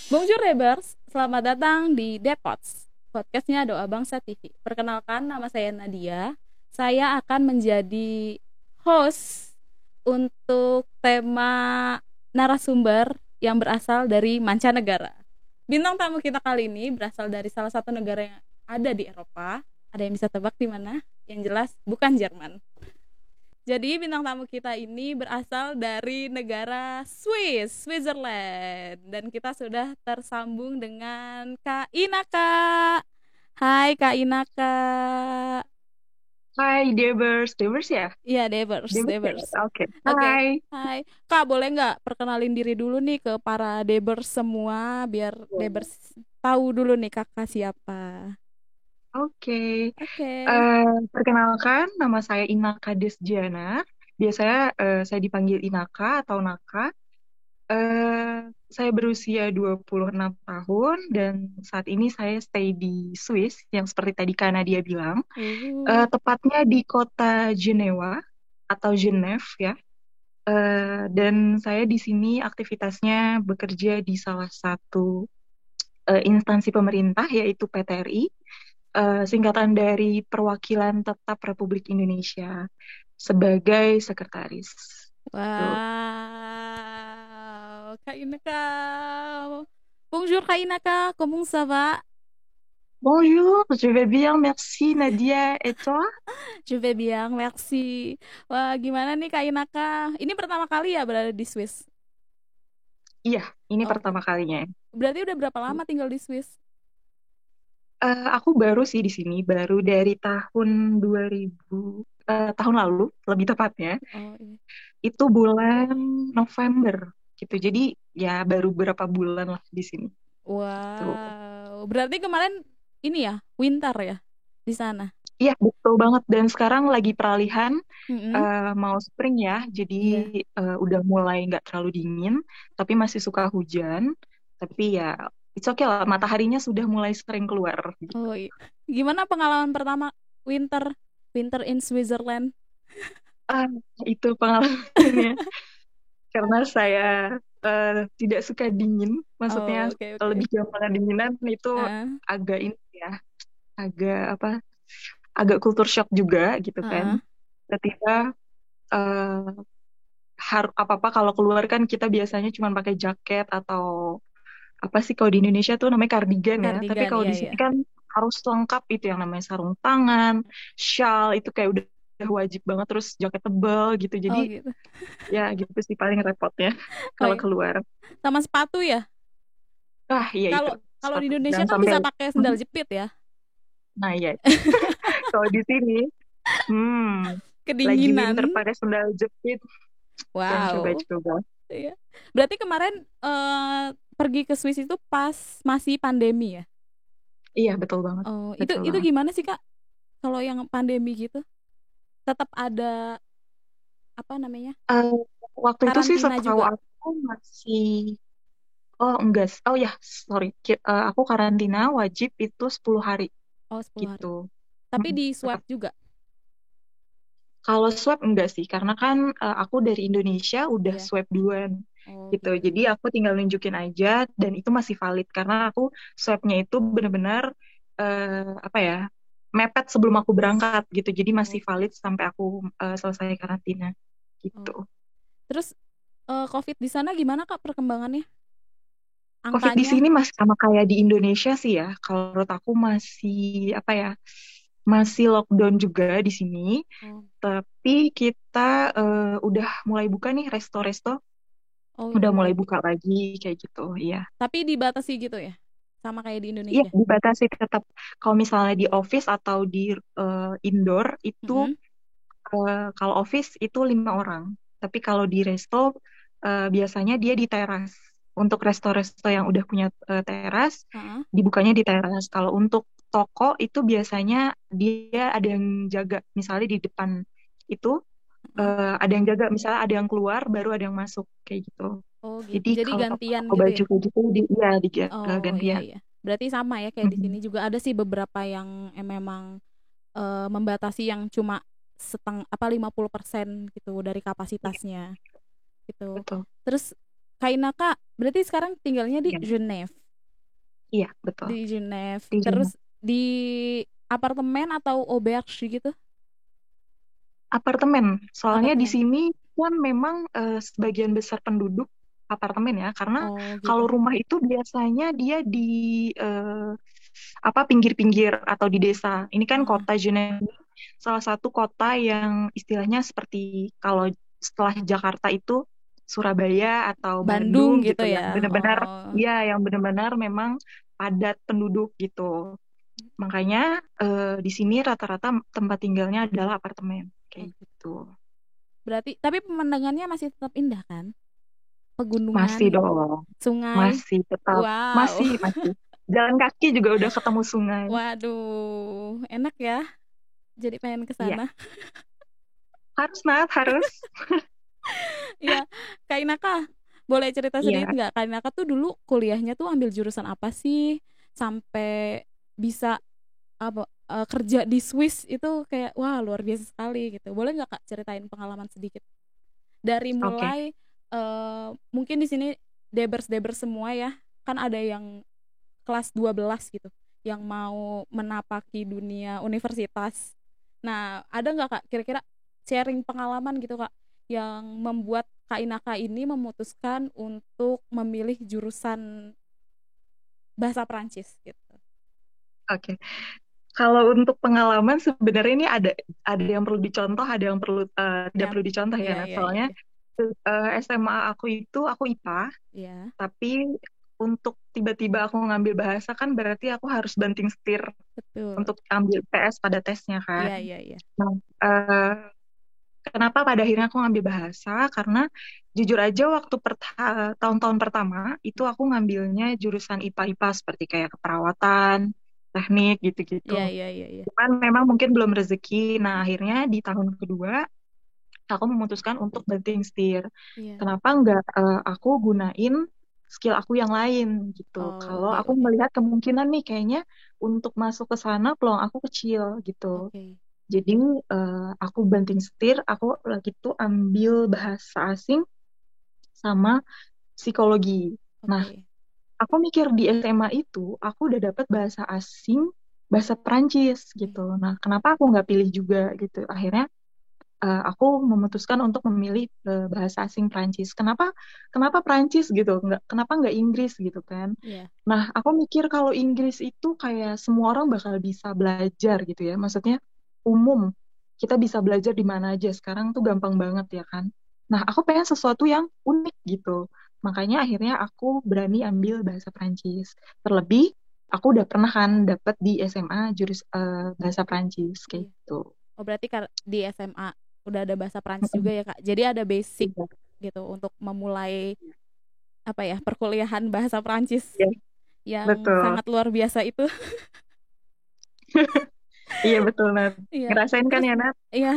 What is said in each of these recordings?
Bonjour Rebers, selamat datang di Depots, podcastnya Doa Bangsa TV. Perkenalkan, nama saya Nadia. Saya akan menjadi host untuk tema narasumber yang berasal dari mancanegara. Bintang tamu kita kali ini berasal dari salah satu negara yang ada di Eropa. Ada yang bisa tebak di mana? Yang jelas bukan Jerman. Jadi bintang tamu kita ini berasal dari negara Switzerland. Dan kita sudah tersambung dengan Kak Inaka. Hai Kak Inaka. Hai Debers, Debers ya? Iya, Debers, Debers ya? Debers. Oke. Oke, Hai. hai. Kak, boleh nggak perkenalin diri dulu nih ke para Debers semua, biar Boleh. Debers tahu dulu nih kakak siapa. Oke. Oke. Perkenalkan, nama saya Inaka Desjana. Biasanya saya dipanggil Inaka atau Naka. Saya berusia 26 tahun dan saat ini saya stay di Swiss, yang seperti tadi Kana dia bilang. Uh, Tepatnya di kota Jenewa atau Genève ya. Dan saya di sini aktivitasnya bekerja di salah satu instansi pemerintah yaitu PTRI, singkatan dari Perwakilan Tetap Republik Indonesia sebagai sekretaris. Tuh. Wow, Kak Inaka. Bonjour Kak Inaka, comment ça va? Bonjour, je vais bien, merci Nadia. Et toi? Je vais bien, merci. Wah, gimana nih Kak Inaka? Ini pertama kali ya berada di Swiss? Iya, ini Oke. pertama kalinya. Berarti udah berapa lama tinggal di Swiss? Aku baru sih di sini, baru dari tahun 2000, tahun lalu, lebih tepatnya. Oh, iya. Itu bulan November gitu. Jadi ya baru berapa bulan lah di sini. Tuh. Wow. Berarti kemarin ini ya, winter ya di sana. Iya, betul banget. Dan sekarang lagi peralihan Mm-mm. mau spring ya, jadi Iya. udah mulai nggak terlalu dingin, tapi masih suka hujan. Tapi ya, it's okay lah, mataharinya sudah mulai sering keluar gitu. Oh, iya. Gimana pengalaman pertama winter winter in Switzerland? Ah, itu pengalamannya. Karena saya eh, tidak suka dingin, maksudnya Oh, oke oke. lebih gampang kedinginan itu Heeh. agak ini ya, agak apa, agak culture shock juga gitu kan. Heeh. Ketika eh, apa-apa kalau keluar kan kita biasanya cuma pakai jaket atau apa sih kalau di Indonesia tuh namanya kardigan ya. Tapi Kardigan, kalau iya di iya. sini kan harus lengkap itu yang namanya sarung tangan, shawl itu kayak udah wajib banget terus jaket tebal gitu. Jadi Oh gitu. ya gitu sih paling repotnya Oh kalau iya. keluar. Sama sepatu ya. Ah iya itu Kalau kalau di sepatu. Indonesia Jangan kan sampai. bisa pakai Hmm, sendal jepit ya. nah iya. Kalau di sini, hmm, lagi winter Kedinginan. pakai sandal jepit, jangan Wow. coba-coba. Iya. Berarti kemarin pergi ke Swiss itu pas masih pandemi ya. Iya betul banget, Oh, itu betul itu banget. gimana sih Kak? Kalau yang pandemi gitu, tetap ada apa namanya? Eh, Waktu itu sih Karantina setahu juga. aku masih. Oh, enggak. Oh ya, sorry. Aku karantina wajib itu 10 hari Oh, 10 hari. gitu. Tapi Mm, di swab tetap. juga. Kalau swab enggak sih, karena kan aku dari Indonesia udah Iya. swab duluan Oh, gitu. gitu. Jadi aku tinggal nunjukin aja dan itu masih valid karena aku swabnya itu benar-benar apa ya, mepet sebelum aku berangkat gitu. Jadi masih Oh. valid sampai aku selesai karantina gitu. Oh. Terus COVID di sana gimana Kak perkembangannya? COVID di Angkanya? sini masih sama kayak di Indonesia sih ya. Kalau menurut aku masih apa ya, masih lockdown juga di sini. Oh. Tapi kita udah mulai buka nih resto-resto, Oh, udah udah mulai mulai buka. buka lagi kayak gitu. Iya, Tapi dibatasi gitu ya? Sama kayak di iya Indonesia. dibatasi tetap. Kalau misalnya di office atau di indoor itu Mm-mm. kalau office itu 5 orang. Tapi kalau di resto biasanya dia di teras. Untuk resto-resto yang udah punya teras, Heeh. dibukanya di teras. Kalau untuk toko itu biasanya dia ada yang jaga. Misalnya di depan itu Heeh. ada yang jaga. Misalnya ada yang keluar, baru ada yang masuk kayak gitu. Oh gitu. Jadi Jadi kalau gantian toko gitu baju ya? kayak gitu, iya Oh iya gantian. iya. Berarti sama ya kayak di sini Mhm. juga ada sih beberapa yang memang membatasi yang cuma 50% gitu dari Iya, kapasitasnya gitu. betul. Terus Kak Inaka berarti sekarang tinggalnya di Iya. Genève. Iya, betul. di Genève. Di Genève. Terus di apartemen atau auberge gitu? Apartemen. Soalnya di Apartemen. sini kan memang sebagian besar penduduk apartemen ya, karena Oh kalau gitu. rumah itu biasanya dia di eh, apa pinggir-pinggir atau di desa. Ini kan Ah, kota Genève, salah satu kota yang istilahnya seperti kalau setelah Jakarta itu Surabaya atau Bandung Bandung gitu gitu, ya. yang benar-benar Oh, ya yang benar-benar memang padat penduduk gitu. Makanya di sini rata-rata tempat tinggalnya adalah apartemen kayak oke. gitu. Berarti tapi pemandangannya masih tetap indah kan? Masih Pegunungan, dong, sungai. masih tetap Wow. masih. Jalan kaki juga udah ketemu sungai. Waduh, enak ya. Jadi pengen ke Iya, sana. harus Nat, harus. Iya, Kak Inaka, boleh cerita sedikit Iya. nggak? Kak Inaka tuh dulu kuliahnya tuh ambil jurusan apa sih? Sampai bisa kerja di Swiss itu kayak wah luar biasa sekali gitu. Boleh nggak Kak ceritain pengalaman sedikit? Dari Oke. mulai mungkin di sini debers-debers semua ya. Kan ada yang kelas 12 gitu yang mau menapaki dunia universitas. Nah, ada nggak Kak kira-kira sharing pengalaman gitu Kak yang membuat Kak Inaka ini memutuskan untuk memilih jurusan bahasa Prancis gitu. Oke. Kalau untuk pengalaman sebenarnya ini ada yang perlu dicontoh, ada yang perlu tidak Nyat, perlu dicontoh ya. iya Nah, iya iya soalnya iya. SMA aku itu aku IPA, Iya, tapi untuk tiba-tiba aku ngambil bahasa kan berarti aku harus banting setir betul. untuk ambil PS pada tesnya kan. Iya iya iya. Nah, eh, kenapa pada akhirnya aku ngambil bahasa? Karena jujur aja waktu tahun-tahun pertama itu aku ngambilnya jurusan IPA-IPA seperti kayak keperawatan, teknik gitu-gitu. Iya iya iya iya. Cuman memang mungkin belum rezeki. Nah, akhirnya di tahun kedua aku memutuskan untuk banting setir. Iya. Kenapa nggak aku gunain skill aku yang lain gitu. Oh, Kalau oke aku oke. melihat kemungkinan nih kayaknya untuk masuk ke sana peluang aku kecil gitu. Oke. Jadi aku banting setir, aku lagi tuh ambil bahasa asing sama psikologi. Nah, Oke. aku mikir di SMA itu aku udah dapat bahasa asing, bahasa Perancis Oke. gitu. Nah, kenapa aku nggak pilih juga gitu? Akhirnya aku memutuskan untuk memilih bahasa asing Prancis. Kenapa kenapa Prancis gitu? Kenapa nggak Inggris gitu kan? Iya. Nah, aku mikir kalau Inggris itu kayak semua orang bakal bisa belajar gitu ya. Maksudnya umum, kita bisa belajar di mana aja. Sekarang tuh gampang banget ya kan. Nah, aku pengen sesuatu yang unik gitu. Makanya akhirnya aku berani ambil bahasa Prancis. Terlebih, aku udah pernah kan dapet di SMA bahasa Prancis kayak Iya. gitu. Oh, berarti di SMA udah ada bahasa Prancis juga Mm-mm. ya, Kak. Jadi ada basic Iya, gitu untuk memulai apa ya, perkuliahan bahasa Prancis iya, yang betul. sangat luar biasa itu. Iya, betul, Nat. Iya. Ngerasain kan Terus ya, Nat? iya,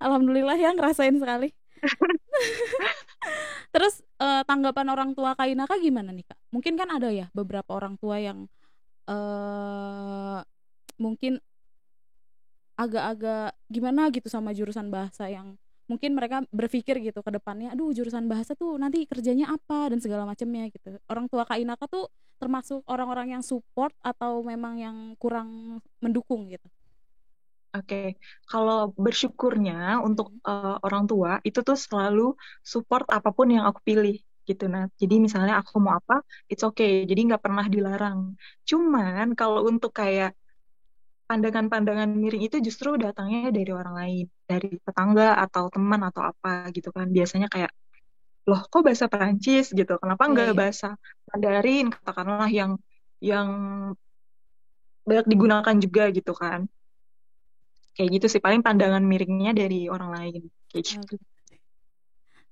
alhamdulillah ya ngerasain sekali. Terus tanggapan orang tua Kak Inaka gimana nih, Kak? Mungkin kan ada ya beberapa orang tua yang eh mungkin agak-agak gimana gitu sama jurusan bahasa yang mungkin mereka berpikir gitu ke depannya, aduh jurusan bahasa tuh nanti kerjanya apa dan segala macamnya gitu. Orang tua Kak Inaka tuh termasuk orang-orang yang support atau memang yang kurang mendukung gitu. Oke, kalau bersyukurnya untuk Hmm. orang tua itu tuh selalu support apapun yang aku pilih gitu, Nat. Jadi Oh, misalnya aku mau apa, it's okay. Jadi nggak pernah dilarang. Cuman kalau untuk kayak pandangan-pandangan miring itu justru datangnya dari orang lain, dari tetangga atau teman atau apa gitu kan. Biasanya kayak loh kok bahasa Perancis gitu kenapa iya nggak iya. bahasa Mandarin katakanlah yang banyak digunakan juga gitu kan kayak gitu sih paling pandangan miringnya dari orang lain kayak Oke. gitu.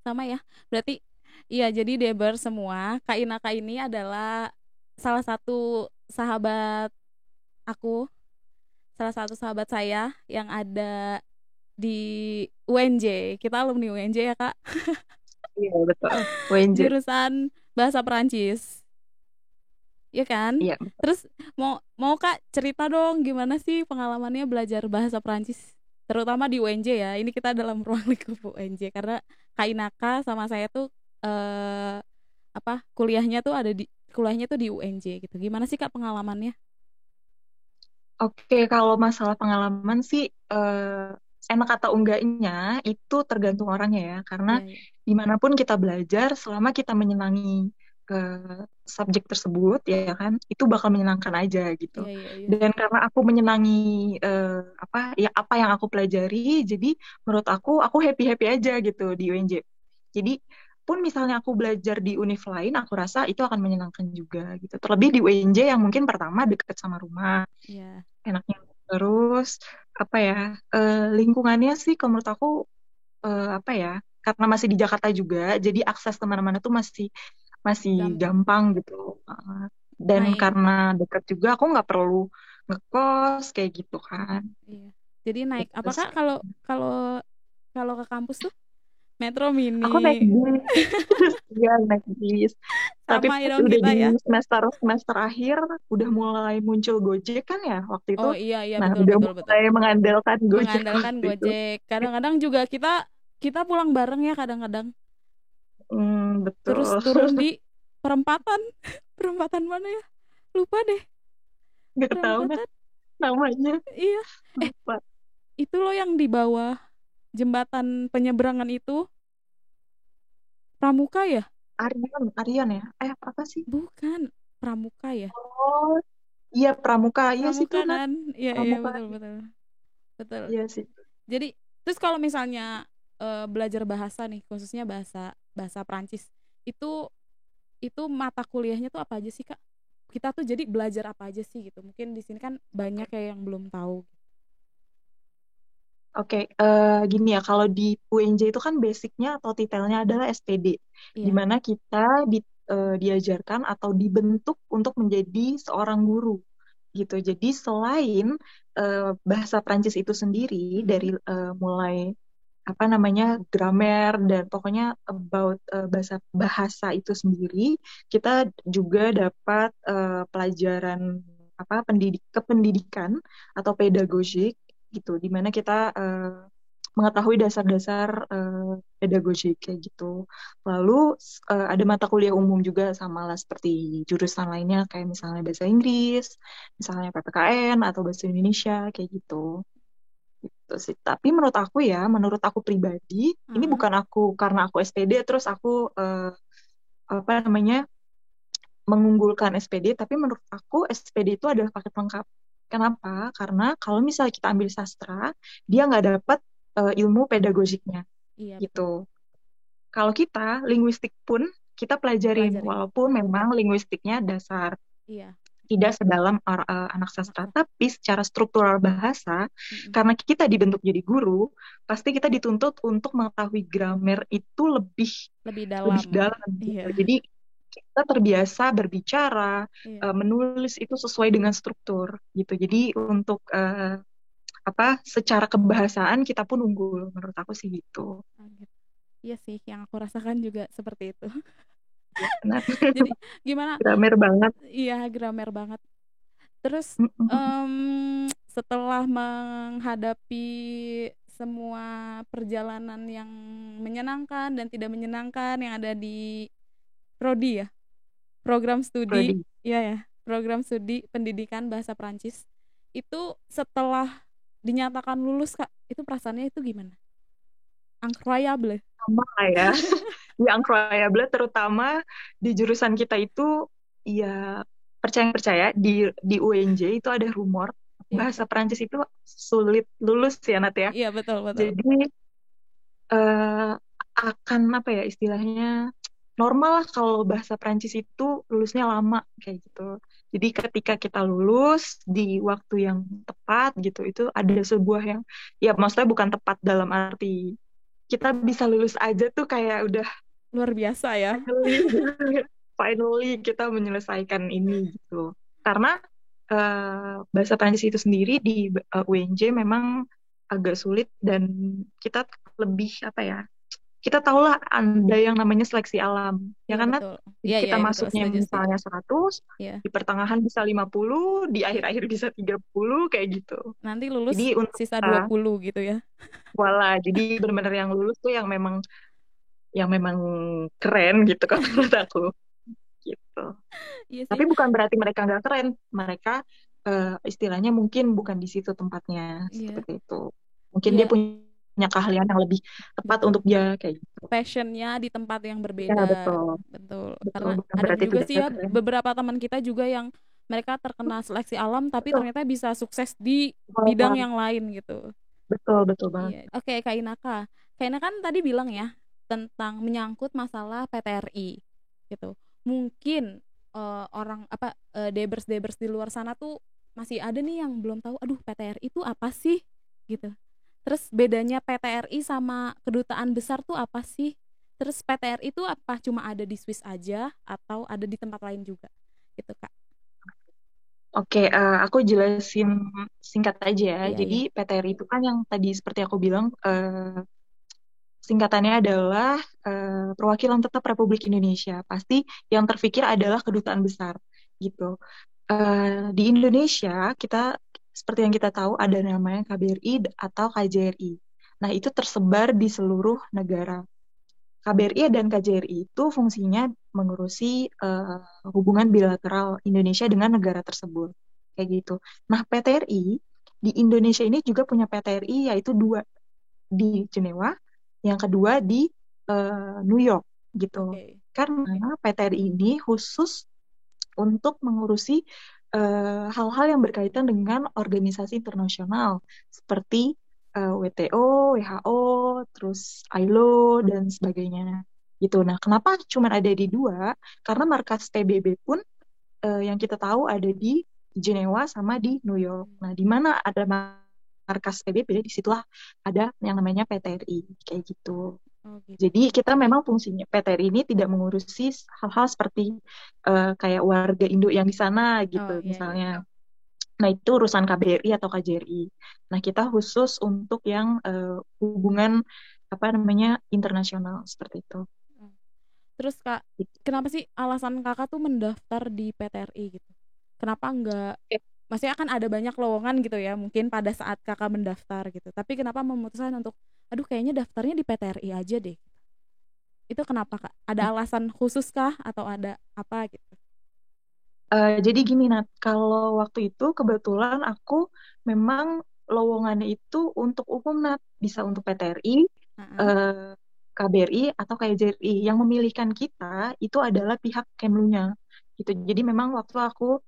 Sama ya. Berarti iya jadi Deber semua, Kak Inaka ini adalah salah satu sahabat aku, salah satu sahabat saya yang ada di UNJ. Kita alumni UNJ ya, Kak. Iya betul. WNJ. Jurusan bahasa Perancis. Iya kan? Iya. Terus mau mau Kak cerita dong gimana sih pengalamannya belajar bahasa Perancis terutama di UNJ ya. Ini kita dalam ruang lingkup UNJ karena Kak Inaka sama saya tuh apa kuliahnya tuh ada di kuliahnya tuh di UNJ gitu. Gimana sih Kak pengalamannya? Oke, kalau masalah pengalaman sih enak atau enggaknya itu tergantung orangnya ya. Karena Iya, iya. dimanapun kita belajar, selama kita menyenangi subjek tersebut, ya kan, itu bakal menyenangkan aja gitu. Iya, iya, iya. Dan karena aku menyenangi apa yang aku pelajari, jadi menurut aku happy happy aja gitu di UNJ. Jadi pun misalnya aku belajar di univ lain, aku rasa itu akan menyenangkan juga gitu. Terlebih di UNJ yang mungkin pertama dekat sama rumah Iya, enaknya. Terus apa ya, lingkungannya sih kalau menurut aku apa ya, karena masih di Jakarta juga jadi akses kemana-mana tuh masih masih gampang. gampang gitu. Dan Naik. karena dekat juga aku nggak perlu ngekos kayak gitu kan. Iya. Jadi naik Gitu apa Kak sih. kalau kalau kalau ke kampus tuh Metro Mini. Aku naik bis. Iya, naik bis. Tapi Sama ya pas dong udah kita di ya. semester semester akhir udah mulai muncul Gojek kan ya waktu itu. Oh iya, iya, Nah, betul, udah betul, betul. mulai mengandalkan Gojek Mengandalkan waktu itu. Gojek. Kadang-kadang juga kita kita pulang bareng ya kadang-kadang. Terus Betul. turun di perempatan. Perempatan mana ya? Lupa deh. Gak ketahuan Perempatan. namanya. Iya. Eh, Lupa. itu loh yang di bawah jembatan penyeberangan itu Pramuka ya? Aryan, Aryan ya? Apa sih? Bukan, Pramuka ya? Oh, iya Pramuka. Iya sih Pramuka tuh Nat. kan? Iya, iya, Pramuka. betul, betul. Betul. Iya sih. Jadi, terus kalau misalnya belajar bahasa nih, khususnya bahasa bahasa Prancis, itu mata kuliahnya tuh apa aja sih, Kak? Kita tuh jadi belajar apa aja sih gitu. Mungkin di sini kan banyak kayak yang belum tahu. Oke, gini ya, kalau di UNJ itu kan basicnya atau titelnya adalah SPD, di Iya. mana kita diajarkan atau dibentuk untuk menjadi seorang guru, gitu. Jadi selain bahasa Prancis itu sendiri, dari Mm-mm. mulai apa namanya grammar dan pokoknya about bahasa bahasa itu sendiri, kita juga dapat pelajaran apa kependidikan atau pedagogik gitu, di mana kita mengetahui dasar-dasar pedagogik kayak gitu. Lalu ada mata kuliah umum juga sama lah seperti jurusan lainnya kayak misalnya bahasa Inggris, misalnya PPKN atau bahasa Indonesia kayak gitu. Gitu sih. Tapi menurut aku pribadi, ini Ah, bukan aku karena aku SPD terus aku apa namanya mengunggulkan SPD, tapi menurut aku SPD itu adalah paket lengkap. Kenapa? Karena kalau misalnya kita ambil sastra, dia nggak dapat ilmu pedagogiknya iya gitu. betul. Kalau kita linguistik pun kita pelajarin, Pelajarin. walaupun memang linguistiknya dasar, Iya, tidak sedalam anak anak sastra, sastra. tapi secara struktural bahasa, Mm-mm. karena kita dibentuk jadi guru, pasti kita dituntut untuk mengetahui grammar itu lebih Lebih lebih dalam. dalam gitu. Iya, Jadi kita terbiasa berbicara, iya. menulis itu sesuai dengan struktur gitu. Jadi untuk apa secara kebahasaan kita pun unggul, menurut aku sih gitu. Ah, gitu. Iya sih, yang aku rasakan juga seperti itu. Ya, benar. Jadi gimana? Grammar banget. Iya, gramer banget. Terus Mm-mm. setelah menghadapi semua perjalanan yang menyenangkan dan tidak menyenangkan yang ada di prodi ya, program studi, Prodi. ya ya, program studi pendidikan bahasa Prancis, itu setelah dinyatakan lulus Kak, itu perasaannya itu gimana? Incroyable. Sama lah ya. Yang incroyable terutama di jurusan kita itu ya percaya di UNJ itu ada rumor Iya, bahasa Prancis itu sulit lulus ya Nat ya. iya betul betul. Jadi eh, akan apa ya istilahnya normal lah kalau bahasa Prancis itu lulusnya lama kayak gitu. Jadi ketika kita lulus di waktu yang tepat gitu itu ada sebuah yang ya maksudnya bukan tepat dalam arti kita bisa lulus aja tuh kayak udah Luar biasa ya. finally finally kita menyelesaikan ini gitu. Karena bahasa Prancis itu sendiri di UNJ memang agak sulit dan kita lebih apa ya? Kita tahulah ada yang namanya seleksi alam, ya Iya kan Nat? betul. Jadi Iya iya kita iya, betul, masuknya setuju setuju. misalnya 100, Iya. di pertengahan bisa 50, di Iya. akhir-akhir bisa 30 kayak gitu. Nanti lulus Jadi untuk sisa kita 20 gitu ya. jadi benar-benar yang lulus tuh yang memang keren gitu kalau menurut aku. Gitu. gitu. Iya sih. Tapi bukan berarti mereka nggak keren. Mereka istilahnya mungkin bukan di situ tempatnya Iya. seperti itu. Mungkin dia Iya, punya keahlian yang lebih tepat betul. untuk dia kayak gitu. Passionnya di tempat yang Ya berbeda, betul, betul. betul. Karena Bukan ada berarti juga tidak sih ya keren. beberapa teman kita juga yang mereka terkena seleksi alam tapi Betul, ternyata bisa sukses di bidang betul, yang lain gitu. betul, betul banget. Iya. Oke, Kak Inaka. Kak Inaka kan tadi bilang ya tentang menyangkut masalah PTRI gitu. Mungkin orang apa Debers-Debers di luar sana tuh masih ada nih yang belum tahu, aduh PTRI itu apa sih gitu. Terus bedanya PTRI sama kedutaan besar tuh apa sih? Terus PTRI itu apa cuma ada di Swiss aja atau ada di tempat lain juga? Gitu, Kak. Oke, aku jelasin singkat aja ya. Iya, Jadi iya. PTRI itu kan yang tadi seperti aku bilang, singkatannya adalah Perwakilan Tetap Republik Indonesia. Pasti yang terfikir adalah kedutaan besar gitu. Di Indonesia kita seperti yang kita tahu ada namanya KBRI atau KJRI. Nah, itu tersebar di seluruh negara. KBRI dan KJRI itu fungsinya mengurusi hubungan bilateral Indonesia dengan negara tersebut. Kayak gitu. Nah, PTRI di Indonesia ini juga punya PTRI yaitu dua di Jenewa, yang kedua di New York gitu. Oke. Karena PTRI ini khusus untuk mengurusi hal-hal yang berkaitan dengan organisasi internasional seperti WTO, WHO, terus ILO dan sebagainya. Gitu. Nah, kenapa cuma ada di dua? Karena markas PBB pun yang kita tahu ada di Jenewa sama di New York. Nah, di mana ada markas PBB, disitulah ada yang namanya PTRI, kayak gitu. Oh, Jadi gitu. kita memang fungsinya PTRI ini tidak mengurusi hal-hal seperti kayak warga Indo yang di sana gitu Oh, iya, iya. misalnya. Nah itu urusan KBRI atau KJRI. Nah kita khusus untuk yang hubungan apa namanya internasional seperti itu. Oh. Terus Kak, kenapa sih alasan Kakak tuh mendaftar di PTRI gitu? Kenapa enggak, Oke. maksudnya kan ada banyak lowongan gitu ya, mungkin pada saat Kakak mendaftar gitu. Tapi kenapa memutuskan untuk, aduh kayaknya daftarnya di PTRI aja deh. Itu kenapa Kak? Ada alasan khusus kah atau ada apa gitu? Jadi gini Nat, kalau waktu itu kebetulan aku memang lowongannya itu untuk umum Nat, bisa untuk PTRI, Heeh. eh, KBRI atau KJRI. Yang memilihkan kita itu adalah pihak Kemlunya gitu. Jadi memang waktu aku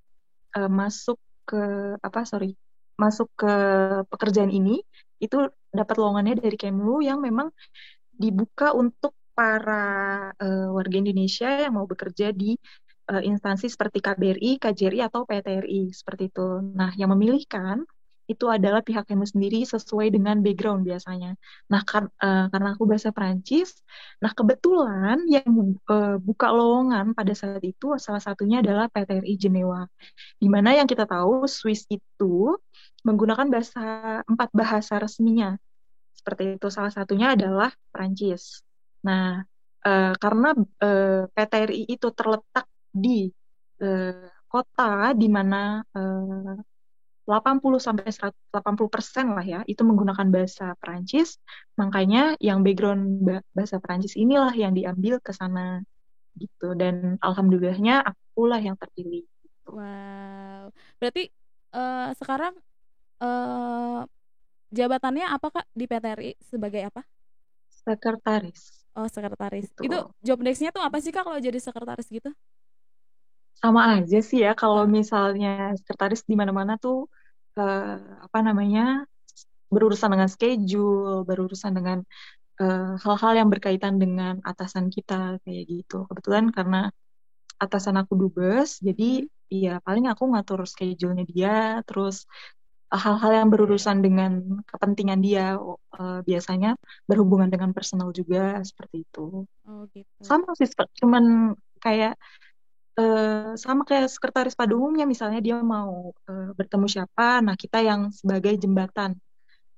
masuk ke apa sorry masuk ke pekerjaan ini itu dapat lowongannya dari Kemlu yang memang dibuka untuk para warga Indonesia yang mau bekerja di instansi seperti KBRI, KJRI, atau PTRI, seperti itu. Nah, yang memilihkan itu adalah pihak Kemlu sendiri sesuai dengan background biasanya. Nah, karena aku bahasa Perancis, nah kebetulan yang buka lowongan pada saat itu salah satunya adalah PTRI Jenewa. Di mana yang kita tahu Swiss itu menggunakan empat bahasa resminya. Seperti itu salah satunya adalah Perancis. Nah, karena PTRI itu terletak di kota di mana 80 sampai 180% lah ya itu menggunakan bahasa Perancis, makanya yang background bahasa Perancis inilah yang diambil ke sana gitu dan alhamdulillahnya akulah yang terpilih gitu. Wow. Berarti sekarang eh jabatannya apa Kak di PTRI sebagai apa? Sekretaris Oh, sekretaris. itu. Itu job desk-nya tuh apa sih Kak kalau jadi sekretaris gitu? Sama aja sih ya kalau Eh, misalnya sekretaris di mana-mana tuh eh, apa namanya berurusan dengan schedule, berurusan dengan hal-hal yang berkaitan dengan atasan kita kayak gitu. Kebetulan karena atasan aku dubes, jadi mm-mm. ya paling aku ngatur schedule-nya dia, terus hal-hal yang berurusan dengan kepentingan dia biasanya berhubungan dengan personal juga seperti itu. Oh, gitu. Sama sih, cuman kayak sama kayak sekretaris pada umumnya, misalnya dia mau bertemu siapa, nah kita yang sebagai jembatan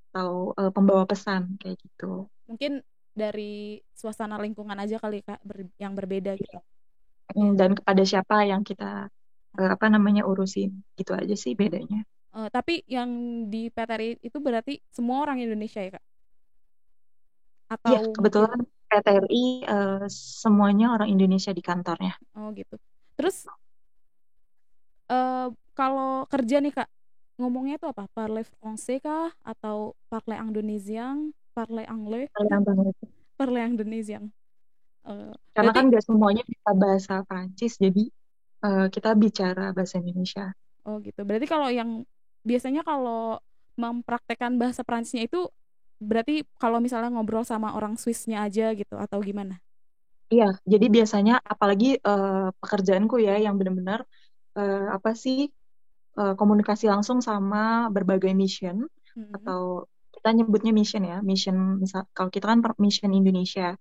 atau pembawa pesan kayak gitu. Mungkin dari suasana lingkungan aja kali Kak yang berbeda gitu. Ya. Dan kepada siapa yang kita apa namanya urusin, gitu aja sih bedanya. Tapi yang di PTRI itu berarti semua orang Indonesia ya Kak? Iya, Atau mungkin kebetulan PTRI semuanya orang Indonesia di kantornya. oh gitu. Terus kalau kerja nih Kak, ngomongnya itu apa? Parler français kah atau parler indonésien, parler anglais, Sayang banget. parler indonésien? Karena Berarti kan nggak semuanya bisa bahasa Prancis, jadi kita bicara bahasa Indonesia. oh gitu. Berarti kalau yang biasanya kalau mempraktekkan bahasa Prancisnya itu berarti kalau misalnya ngobrol sama orang Swissnya aja gitu atau gimana? Iya, jadi biasanya apalagi pekerjaanku ya yang benar-benar apa sih komunikasi langsung sama berbagai mission Mm-mm. atau kita nyebutnya mission ya, mission misal kalau kita kan mission Indonesia.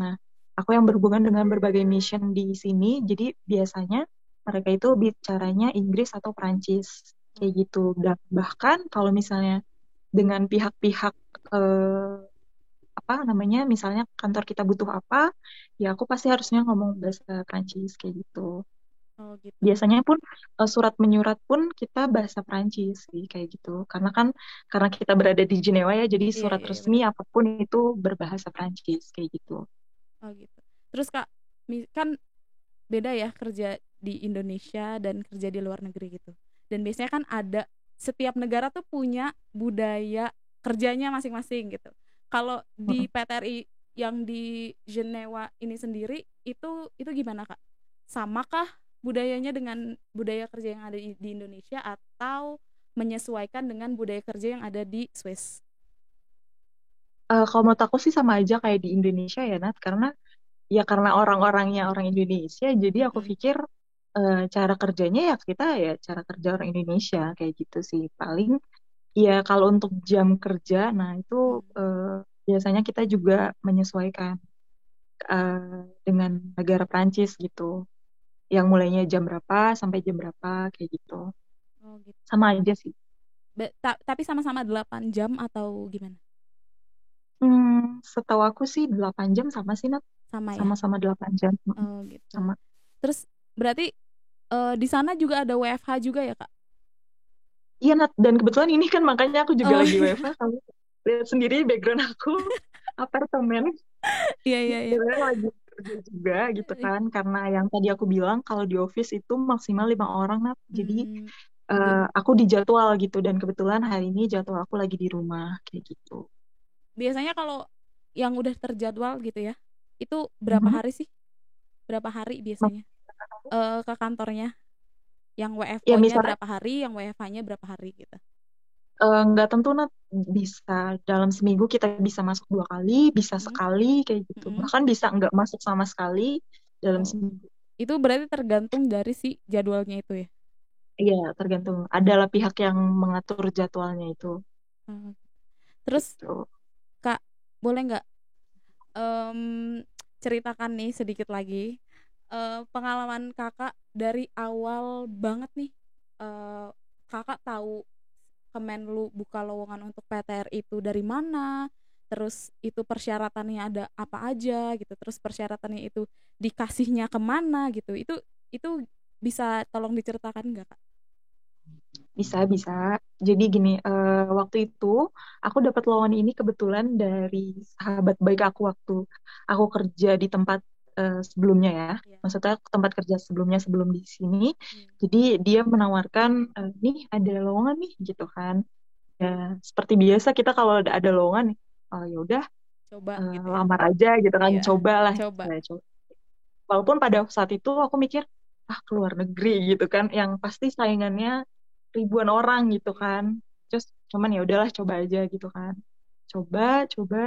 Nah, aku yang berhubungan dengan berbagai mission di sini, jadi biasanya mereka itu bicaranya Inggris atau Prancis kayak Oh, gitu. Dan bahkan kalau misalnya dengan pihak-pihak apa namanya, misalnya kantor kita butuh apa, ya aku pasti harusnya ngomong bahasa Prancis kayak gitu. oh gitu. Biasanya pun surat menyurat pun kita bahasa Prancis sih kayak gitu. Karena kita berada di Jenewa ya, jadi Iya, surat iya, iya resmi benar. apapun itu berbahasa Prancis kayak gitu. Oh gitu. Terus Kak, kan beda ya kerja di Indonesia dan kerja di luar negeri gitu. Dan biasanya kan ada setiap negara tuh punya budaya kerjanya masing-masing gitu. Kalau di Mm-mm. PTRI yang di Jenewa ini sendiri itu gimana Kak? Samakah budayanya dengan budaya kerja yang ada di Indonesia atau menyesuaikan dengan budaya kerja yang ada di Swiss? Kalau menurut aku sih sama aja kayak di Indonesia ya Nat, karena orang-orangnya orang Indonesia, jadi aku Mm-mm. pikir cara kerjanya ya kita ya cara kerja orang Indonesia kayak gitu sih. Paling ya kalau untuk jam kerja, nah itu Mm. eh, biasanya kita juga menyesuaikan dengan negara Prancis gitu. Yang mulainya jam berapa sampai jam berapa kayak gitu. Oh gitu. Sama aja sih. Tapi sama-sama 8 jam atau gimana? Setahu aku sih 8 jam sama sih, Nat. Sama ya? Sama-sama 8 jam. Oh gitu. Sama. Terus berarti di sana juga ada WFH juga ya Kak? Iya, Nat. Dan kebetulan ini kan makanya aku juga Oh lagi iya, WFH. Kamu lihat sendiri background aku apartemen. iya, iya, iya. Sebenarnya lagi kerja juga gitu kan. Karena yang tadi aku bilang kalau di office itu maksimal 5 orang, Nat. Jadi Hmm, bi- aku dijadwal gitu. Dan kebetulan hari ini jadwal aku lagi di rumah kayak gitu. biasanya kalau yang udah terjadwal gitu ya, itu berapa Mhm. hari sih? Berapa hari Mak- biasanya ke kantornya? Yang Ya WFO-nya misalnya berapa hari, yang WFH-nya berapa hari gitu? nggak tentu, Nat. Bisa dalam seminggu kita bisa masuk 2 kali, bisa Mm-mm, sekali kayak gitu. mm-mm. Bahkan bisa nggak masuk sama sekali dalam Oh, seminggu. itu berarti tergantung dari si jadwalnya itu ya. Iya, tergantung. Adalah pihak yang mengatur jadwalnya itu. Hmm. Terus Gitu. Kak, boleh nggak em, ceritakan nih sedikit lagi pengalaman kakak dari awal banget nih, eh, kakak tahu Kemenlu buka lowongan untuk PTR itu dari mana, terus itu persyaratannya ada apa aja gitu, terus persyaratannya itu dikasihnya kemana gitu, itu bisa tolong diceritakan nggak Kak? Bisa, bisa. Jadi gini, waktu itu aku dapat lowongan ini kebetulan dari sahabat baik aku waktu aku kerja di tempat sebelumnya ya. Iya. Maksudnya tempat kerja sebelumnya sebelum di sini. Iya. Jadi dia menawarkan, nih ada lowongan nih gitu kan. Ya, seperti biasa kita kalau ada lowongan, oh ya udah Coba gitu ya. lamar aja gitu kan, Iya, cobalah. coba. Nah, walaupun pada saat itu aku mikir, keluar negeri gitu kan, yang pasti saingannya ribuan orang gitu Iya. kan. Terus cuman ya udahlah coba aja gitu kan. Coba, coba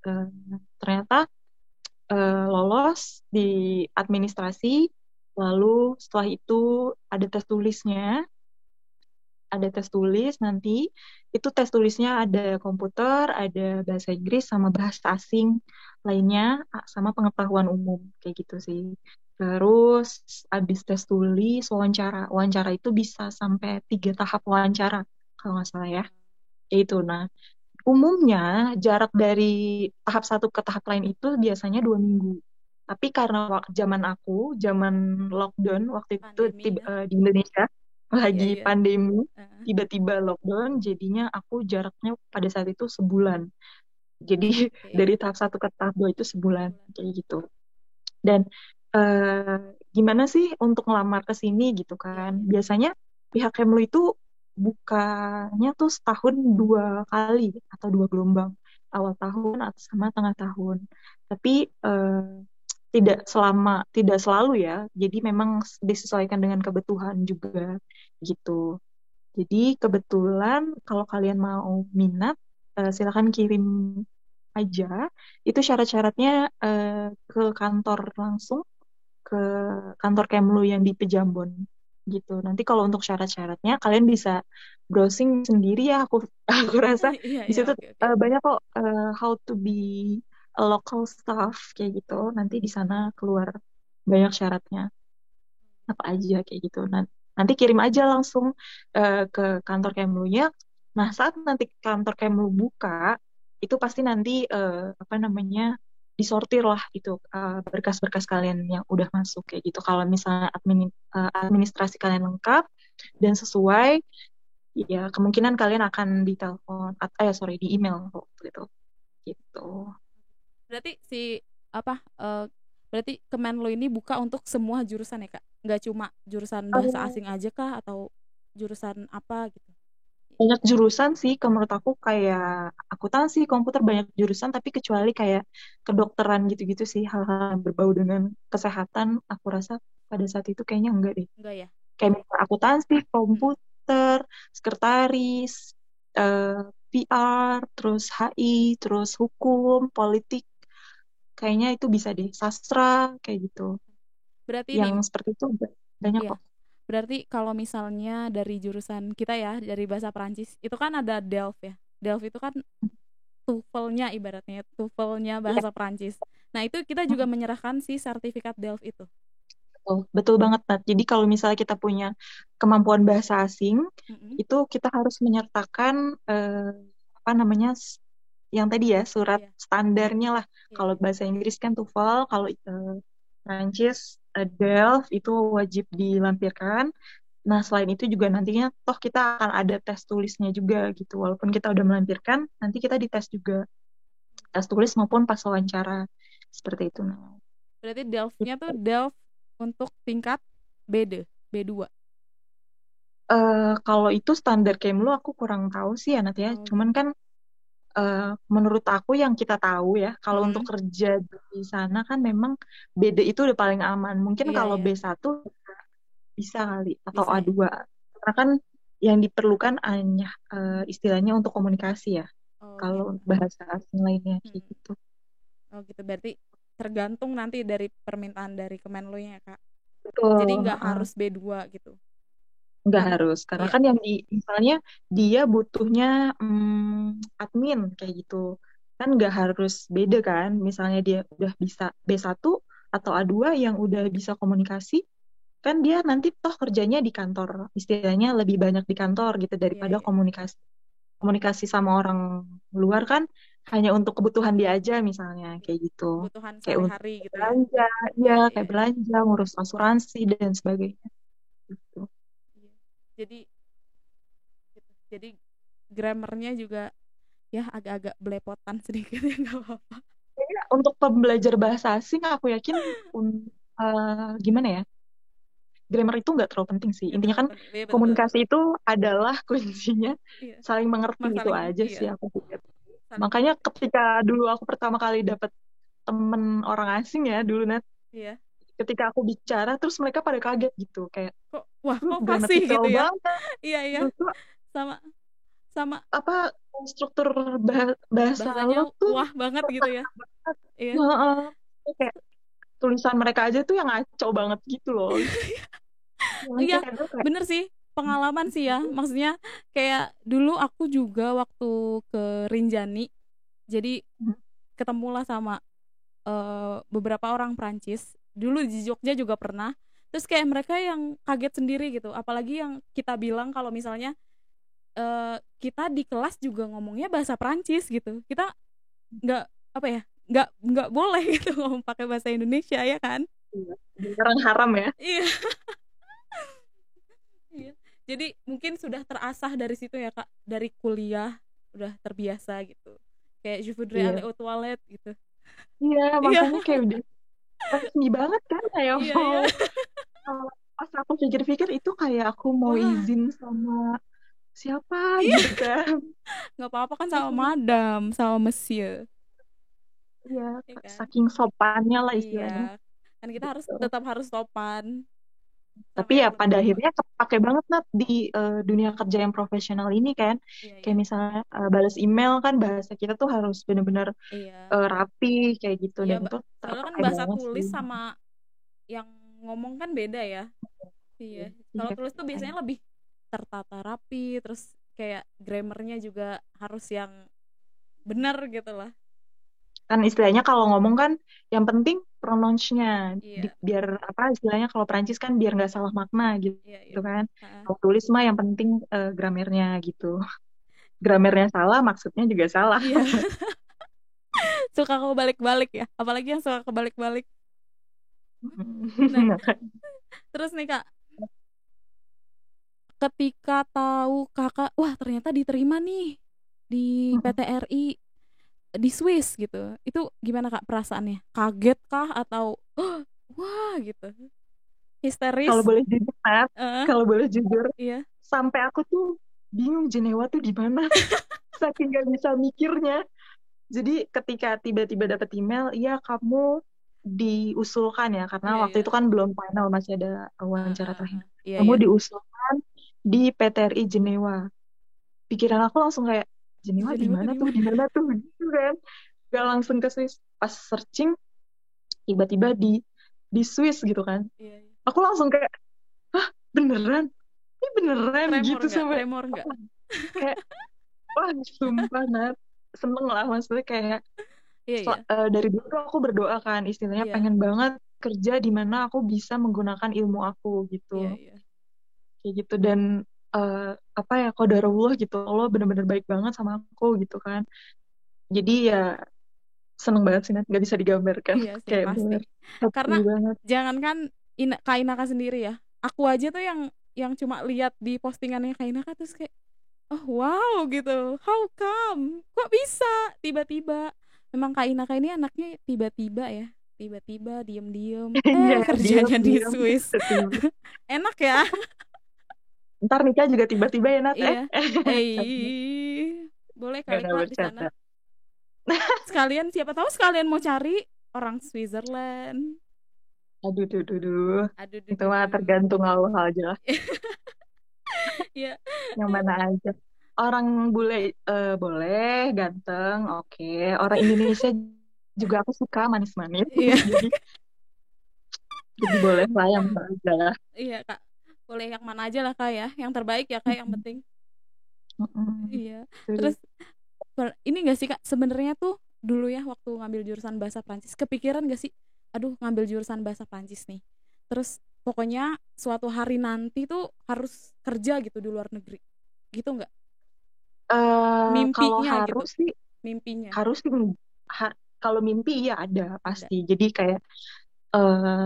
eh, ternyata lolos di administrasi. Lalu setelah itu ada tes tulisnya, ada tes tulis nanti. Itu tes tulisnya ada komputer, ada bahasa Inggris sama bahasa asing lainnya, sama pengetahuan umum kayak gitu sih. Terus abis tes tulis wawancara. Wawancara itu bisa sampai 3 tahap wawancara kalau nggak salah ya. Kayak itu. Nah, umumnya jarak dari tahap satu ke tahap lain itu biasanya 2 minggu. Tapi karena zaman aku, zaman lockdown waktu itu Pandemi ya. di Indonesia Iya, lagi iya. pandemi, Heeh. tiba-tiba lockdown, jadinya aku jaraknya pada saat itu sebulan. Jadi Oke, dari tahap satu ke tahap 2 itu sebulan sebulan. kayak gitu. Dan gimana sih untuk ngelamar ke sini gitu Iya, kan. iya. Biasanya pihak Kemlu itu bukanya tuh setahun 2 kali atau 2 gelombang, awal tahun atau sama tengah tahun. Tapi tidak selalu ya. Jadi memang disesuaikan dengan kebutuhan juga gitu. Jadi kebetulan kalau kalian mau minat, silakan kirim aja. Itu syarat-syaratnya ke kantor langsung, ke kantor Kemlu yang di Pejambon gitu. Nanti kalau untuk syarat-syaratnya kalian bisa browsing sendiri ya. Aku aku rasa Iya, di iya, situ oke, oke. banyak kok how to be a local staff kayak gitu. Nanti di sana keluar banyak syaratnya apa aja kayak gitu. Nanti kirim aja langsung ke kantor Kemlunya. Nah, saat nanti kantor Kemlu buka, itu pasti nanti apa namanya disortir lah itu berkas-berkas kalian yang udah masuk kayak gitu. Kalau misalnya administrasi kalian lengkap dan sesuai, ya kemungkinan kalian akan ditelepon, sorry, di email waktu itu gitu. Berarti apa berarti Kemenlu ini buka untuk semua jurusan ya, Kak? Nggak cuma jurusan bahasa Eh, asing aja kah atau jurusan apa gitu? Banyak jurusan sih, menurut aku kayak akuntansi, komputer banyak jurusan, tapi kecuali kayak kedokteran gitu-gitu sih, hal-hal yang berbau dengan kesehatan, aku rasa pada saat itu kayaknya enggak deh. Enggak ya? Kayak misalnya akuntansi, Mm. komputer, sekretaris, eh, PR, terus HI, terus hukum, politik, kayaknya itu bisa deh, sastra, kayak gitu. Berarti Yang ini, seperti itu banyak iya. kok. Berarti kalau misalnya dari jurusan kita ya, dari bahasa Perancis, itu kan ada DELF ya. DELF itu kan TOEFL-nya ibaratnya, TOEFL-nya Iya. bahasa Perancis. Nah, itu kita juga menyerahkan si sertifikat DELF itu. Betul, betul banget, Nat. Jadi kalau misalnya kita punya kemampuan bahasa asing, Mm-mm. itu kita harus menyertakan apa namanya yang tadi ya surat Iya, standarnya lah. iya, Kalau iya. bahasa Inggris kan TOEFL, kalau Prancis DELF itu wajib dilampirkan. Nah, selain itu juga nantinya toh kita akan ada tes tulisnya juga gitu. Walaupun kita udah melampirkan, nanti kita dites juga tes tulis maupun pas wawancara seperti itu. Nah, Berarti DELF-nya tuh DELF untuk tingkat B2. Kalau itu standar Kemlu aku kurang tahu sih ya Nat ya. Oh Cuman gitu. kan eh, menurut aku yang kita tahu ya, kalau untuk Mm-mm. kerja di sana kan memang BD itu udah paling aman. Mungkin Iya, kalau iya, B1 bisa kali atau bisa ya. A2. Karena kan yang diperlukan hanya istilahnya untuk komunikasi ya. Oh Kalau gitu. bahasa asing lainnya kayak Mm. gitu. Oh gitu. Berarti tergantung nanti dari permintaan dari Kemenlu-nya ya, Kak. Jadi Betul, nggak heeh. harus B2 gitu. Nggak Kan harus, karena iya, kan yang misalnya dia butuhnya admin kayak gitu, kan nggak harus beda kan, misalnya dia udah bisa B1 atau A2 yang udah bisa komunikasi, kan dia nanti toh kerjanya di kantor, istilahnya lebih banyak di kantor gitu iya, daripada iya. komunikasi. Komunikasi sama orang luar kan hanya untuk kebutuhan dia aja misalnya, Iya. kayak gitu. Kebutuhan Kayak untuk sehari-hari gitu ya. belanja, ya Iya, iya, kayak iya. belanja, ngurus asuransi dan sebagainya gitu. Iya. Jadi gitu. Jadi grammarnya juga ya agak-agak belepotan sedikit ya nggak apa-apa. Kayaknya untuk pembelajar bahasa asing aku yakin gimana ya, grammar itu nggak terlalu penting sih, Nggak intinya terlalu kan penting. Iya betul, komunikasi betul. itu adalah kuncinya, Iya. saling mengerti itu Saling aja iya, sih aku pikir. saling Makanya mengerti. ketika dulu aku pertama kali dapet temen orang asing ya dulu Nat, Iya. ketika aku bicara terus mereka pada kaget gitu kayak Kok wah, lu kok fasih gramatikal gitu ya. banget Iya, iya. gitu, Sama sama apa struktur bahasa bahasanya lo tuh wah banget gitu ya. Iya. heeh. Kayak tulisan mereka aja tuh yang ngaco banget gitu loh. Iya, Makanya gue kayak bener sih. Pengalaman sih ya. Maksudnya kayak dulu aku juga waktu ke Rinjani, jadi ketemulah sama beberapa orang Prancis. Dulu di Jogja juga pernah. Terus kayak mereka yang kaget sendiri gitu. Apalagi yang kita bilang kalau misalnya kita di kelas juga ngomongnya bahasa Prancis gitu. Kita nggak apa ya, nggak boleh gitu ngomong pakai bahasa Indonesia ya kan. iya, beneran haram ya. Iya. Iya. Jadi mungkin sudah terasah dari situ ya Kak, dari kuliah udah terbiasa gitu. Kayak je voudrais Iya, aller aux toilettes gitu. iya Iya, makanya kayak udah resmi banget kan kayak iya, iya. mau pikir-pikir itu kayak aku mau Wah, izin sama siapa iya, gitu kan. nggak apa-apa kan sama madam, sama monsieur, Iya, ya kan? saking sopannya lah Iya, istilahnya. kan kita harus Gitu. tetap harus sopan sama Tapi ya yang lebih pada tua. akhirnya kepake banget Nat di dunia kerja yang profesional ini kan. Iya, iya, Kayak misalnya balas email kan bahasa kita tuh harus bener-bener iya, rapi kayak gitu iya. dan itu Soalnya kan terpakai bahasa banget sih. tulis sama yang ngomong kan beda ya. Iya, kalau Iya, tulis tuh biasanya lebih tertata rapi, terus kayak grammarnya juga harus yang benar gitu lah. kan istilahnya kalau ngomong kan yang penting pronounce-nya Iya, biar apa istilahnya kalau Perancis kan biar nggak salah makna gitu, iya, iya. gitu kan. Heeh. Kalau tulis mah yang penting gramernya gitu. Gramernya salah, maksudnya juga salah. Iya, suka kebalik-balik ya, apalagi yang suka kebalik-balik. Nah, terus nih Kak, ketika tahu Kakak, wah ternyata diterima nih di PT RI di Swiss gitu. Itu gimana Kak perasaannya? Kaget kah atau wah gitu. Kalau Histeris? boleh jujur, Nat, Eh, kalau boleh jujur, iya. sampai aku tuh bingung Jenewa tuh di mana, saking gak bisa mikirnya. Jadi ketika tiba-tiba dapat email, iya kamu diusulkan ya, karena Iya, waktu iya. itu kan belum final, masih ada wawancara terakhir. Iya, Kamu iya. diusulkan di PTRI Jenewa. Pikiran aku langsung kayak, Jenewa di Jenewa tuh mana di tuh, di mana? mana tuh, gitu kan. Gak langsung ke Swiss. Pas searching, tiba-tiba di Swiss gitu kan. Iya, iya. Aku langsung kayak, hah beneran? Ini beneran Tremor gitu nggak? sampai Tremor nggak? kayak, wah sumpah Nat. Seneng lah maksudnya kayak Iya, iya. dari dulu tuh aku berdoa kan istilahnya Iya, pengen banget kerja di mana aku bisa menggunakan ilmu aku gitu iya, iya. kayak gitu dan eh, apa ya qadarullah gitu Allah bener-bener baik banget sama aku gitu kan jadi ya seneng banget sih Nat nggak bisa digambarkan Iya sih kayak pasti. bener happy Karena banget. jangankan Kak Inaka sendiri ya. Aku aja tuh yang cuma lihat di postingannya Kak Inaka terus kayak oh wow gitu. How come? Kok bisa tiba-tiba? Memang Kak Inaka ini anaknya tiba-tiba ya. Tiba-tiba diem-diem Iya diam kerjanya di diam Swiss. tiba Enak ya? ntar nikah juga tiba-tiba ya Nat Iya. Bercanda. Boleh kali Bercanda, Kak di sana. bercanda. Sekalian siapa tahu sekalian mau cari orang Switzerland. Aduh, duh, duh, duh. Aduh, Itu duh, mah duh. tergantung Allah aja lah. Iya. Yang mana aja. Orang bule boleh, ganteng, oke. Orang Indonesia juga aku suka manis-manis. Iya, Jadi boleh lah yang mana aja. iya Kak. Boleh yang mana aja lah Kak ya. Yang terbaik ya Kak yang penting. Mm-mm. Iya. Terus, Terus ini gak sih Kak sebenarnya tuh dulu ya waktu ngambil jurusan bahasa Prancis kepikiran gak sih? Aduh, ngambil jurusan bahasa Prancis nih. Terus pokoknya suatu hari nanti tuh harus kerja gitu di luar negeri. Gitu nggak? kalau Mimpinya gitu. harus sih, Mimpinya harus sih, kalau mimpi iya ada ada. pasti. Jadi kayak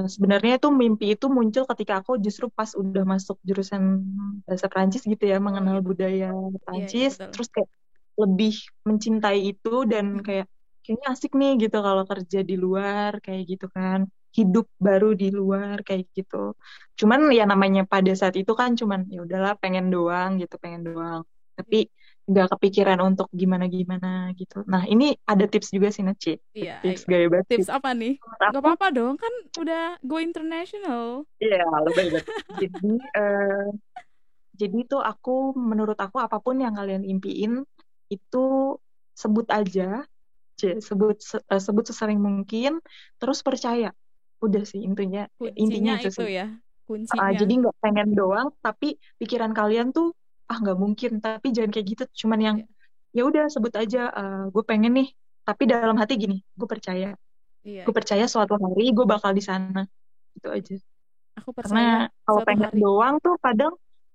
sebenarnya itu mimpi itu muncul ketika aku justru pas udah masuk jurusan bahasa Prancis gitu ya, Oh mengenal gitu. budaya Iya, iya Prancis, betul. terus kayak lebih mencintai itu dan Mm-mm. kayak kayaknya asik nih gitu kalau kerja di luar kayak gitu kan, hidup baru di luar kayak gitu. Cuman ya namanya pada saat itu kan cuman ya udahlah pengen doang gitu, pengen doang. Tapi nggak kepikiran untuk gimana-gimana gitu. Nah, ini ada tips juga sih, Naci. Iya, Tips ayo. gaya banget Tips gitu. apa nih? Menurut Gak aku, apa-apa dong, kan udah go international. iya, lebih banget. Jadi, jadi tuh menurut aku apapun yang kalian impiin itu sebut aja, sebut sesering mungkin, terus percaya. Udah sih intinya Kuncinya itu itu sih. ya, kuncinya. Jadi nggak pengen doang, tapi pikiran kalian tuh ah nggak mungkin. Tapi jangan kayak gitu. Cuman yang Iya, ya udah sebut aja, gue pengen nih. Tapi dalam hati gini, gue percaya. iya, Gue iya. percaya suatu hari gue bakal di sana. Itu aja. Aku Karena percaya kalau suatu pengen hari. doang tuh kadang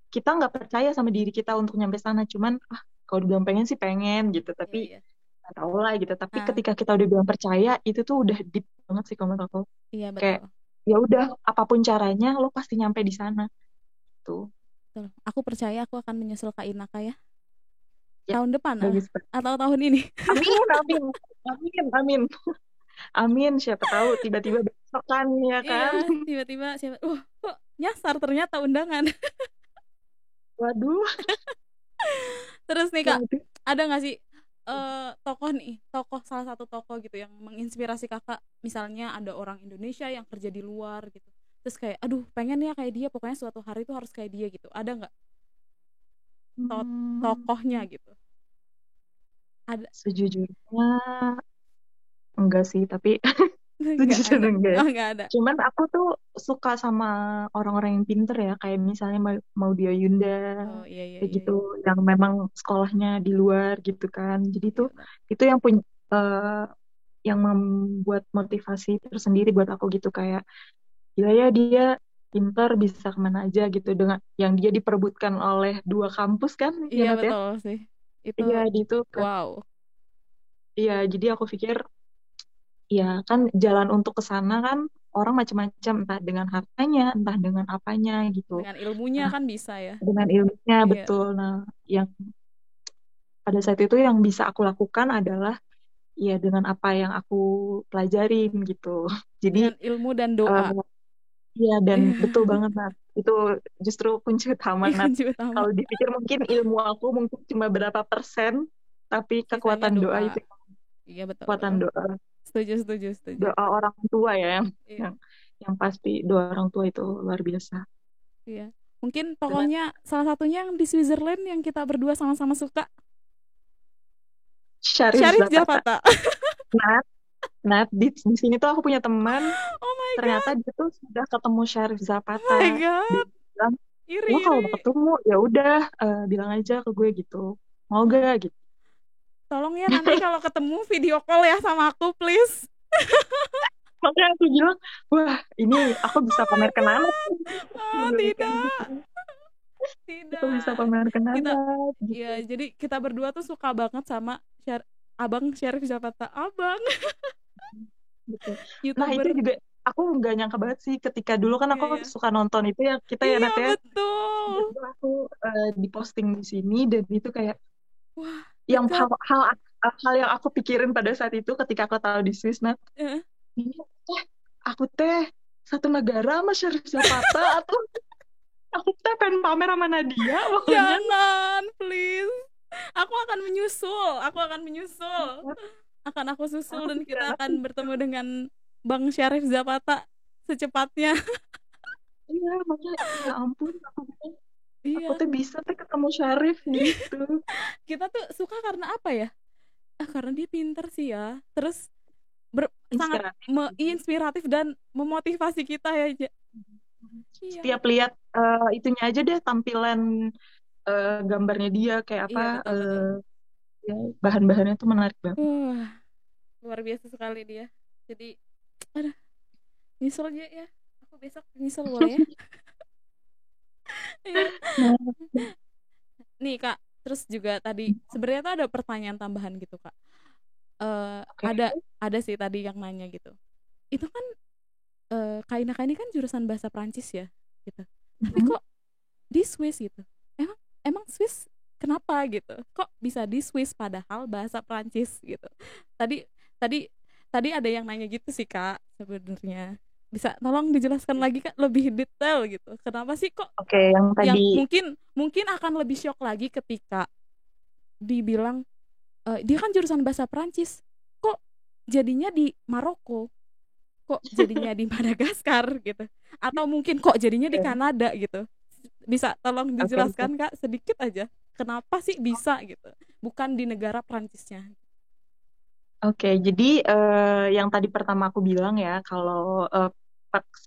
kita nggak percaya sama diri kita untuk nyampe sana. Cuman kalau dibilang pengen sih pengen gitu. Tapi Iya, iya. nggak tahu lah gitu. Tapi Ah, ketika kita udah bilang percaya, itu tuh udah deep banget sih kalau menurut aku. iya Kayak betul. ya udah apapun caranya lo pasti nyampe di sana. Tuh. Betul. Aku percaya aku akan menyusul Kak Inaka ya. Ya, Tahun depan bagus banget. atau tahun ini. Amin, amin, amin, amin, amin. Siapa tahu tiba-tiba besok kan, ya Iya, kan? tiba-tiba siapa? Kok nyasar ternyata undangan. Waduh, Terus nih Kak, waduh. ada nggak sih tokoh nih, tokoh salah satu tokoh gitu yang menginspirasi Kakak, misalnya ada orang Indonesia yang kerja di luar gitu. Terus kayak aduh pengen ya kayak dia, pokoknya suatu hari tuh harus kayak dia gitu. Ada nggak Hmm, tokohnya gitu? Ada? sejujurnya enggak sih, tapi Nggak ada. sejujurnya enggak ya. Oh, nggak ada. Cuman aku tuh suka sama orang-orang yang pinter ya, kayak misalnya Maudy Ayunda, Oh iya iya kayak iya gitu, iya. yang memang sekolahnya di luar gitu kan. Jadi Iya tuh benar. itu yang punya yang membuat motivasi tersendiri buat aku gitu, kayak gila ya dia pinter bisa kemana aja gitu dengan yang dia diperebutkan oleh dua kampus kan ya Iya Nat ya. betul sih. Itu Iya di itu kan. wow. Iya jadi aku pikir ya kan jalan untuk ke sana kan orang macam-macam, entah dengan hartanya entah dengan apanya gitu. Dengan ilmunya Nah kan bisa ya. dengan ilmunya Iya. betul. Nah yang pada saat itu yang bisa aku lakukan adalah ya dengan apa yang aku pelajarin gitu. Jadi Dengan ilmu dan doa. eh, iya dan betul banget Nat. Itu justru kunci utama Iya Nat. kunci utama. Kalau dipikir mungkin ilmu aku mungkin cuma berapa persen, tapi Sisanya kekuatan doa doa. itu Iya betul kekuatan betul. doa Setuju setuju setuju. doa orang tua ya Iya. yang yang pasti doa orang tua itu luar biasa. Iya. Mungkin Karena tokohnya salah satunya yang di Switzerland yang kita berdua sama-sama suka, Syarif Syarif Zapata. Zapata. Nat, Nat di sini tuh aku punya teman Oh my ternyata god. dia tuh sudah ketemu Syarif Oh Zapata. my Dia god. bilang, Iri lo kalau iri. mau ketemu ya udah bilang aja ke gue gitu. Mau Wah, gak gitu. tolong ya nanti kalau ketemu video call ya sama aku please. Makanya aku bilang, wah ini aku bisa Oh my pamerkan anak. god. Dia Oh, bilang kayak tidak. gitu. Aku bisa Tidak. pamerkan Kita anak gitu. ya jadi kita berdua tuh suka banget sama Abang Syarif Zapata. Abang Betul. Nah itu YouTuber. juga aku nggak nyangka banget sih ketika dulu kan Iya aku ya. suka nonton itu ya kita ya Iya Nat ya. betul. Tiba-tiba aku diposting di sini dan itu kayak Wah, yang dekat. hal yang aku pikirin pada saat itu ketika aku tahu di Swiss Nat, Eh, ini aku teh satu negara sama Syarif Zapata atau aku teh pengen pamer sama Nadia pokoknya. Jangan, please. Aku akan menyusul. Aku akan menyusul. Akan aku susul Aku dan pikiran kita aku akan bertemu dengan Bang Syarif Zapata secepatnya. iya makanya ya ampun aku bilang aku Iya, teh bisa teh ketemu Syarif gitu. kita tuh suka karena apa ya? Karena dia pinter sih ya. Terus sangat Inspiratif gitu. inspiratif dan memotivasi kita ya. Iya, Setiap lihat itunya aja deh tampilan gambarnya dia kayak apa iya betul betul. eh, ya, bahan-bahannya tuh menarik banget. Uh, luar biasa sekali dia. Jadi, aduh, nyesel aja ya. Aku besok nyesel boleh ya? Iya. Nah, Nih Kak, terus juga tadi sebenarnya tuh ada pertanyaan tambahan gitu Kak. oke. Ada sih tadi yang nanya gitu. Itu kan Kak Inaka ini kan jurusan bahasa Prancis ya, gitu. Tapi Mhm. kok di Swiss gitu? Emang emang Swiss kenapa gitu? Kok bisa di Swiss padahal bahasa Prancis gitu? Tadi tadi tadi ada yang nanya gitu sih Kak sebenarnya. Bisa tolong dijelaskan lagi Kak lebih detail gitu. Kenapa sih kok Oke, yang yang tadi mungkin mungkin akan lebih shock lagi ketika dibilang dia kan jurusan bahasa Prancis. Kok jadinya di Maroko? Kok jadinya di Madagaskar gitu? Atau mungkin kok jadinya di oke, Kanada gitu? Bisa tolong oke, oke. dijelaskan Kak sedikit aja. Kenapa sih bisa gitu? Bukan di negara Prancisnya. Oke, jadi yang tadi pertama aku bilang ya, kalau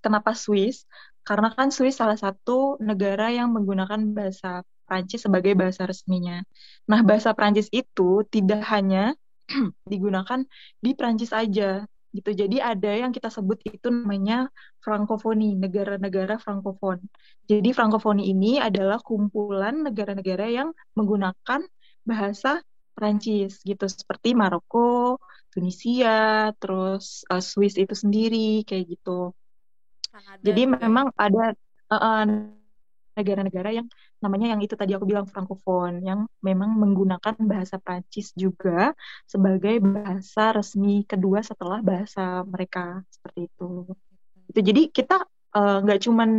kenapa Swiss? Karena kan Swiss salah satu negara yang menggunakan bahasa Prancis sebagai bahasa resminya. Nah, bahasa Prancis itu tidak hanya digunakan di Prancis aja, gitu. Jadi ada yang kita sebut itu namanya Frankofoni, negara-negara Frankofon. Jadi Frankofoni ini adalah kumpulan negara-negara yang menggunakan bahasa Prancis gitu, seperti Maroko, Tunisia, terus Swiss itu sendiri kayak gitu. Kanada Jadi juga ya. memang ada negara-negara yang namanya yang itu tadi aku bilang Frankofon, yang memang menggunakan bahasa Prancis juga sebagai bahasa resmi kedua setelah bahasa mereka seperti itu. Itu jadi kita nggak cuman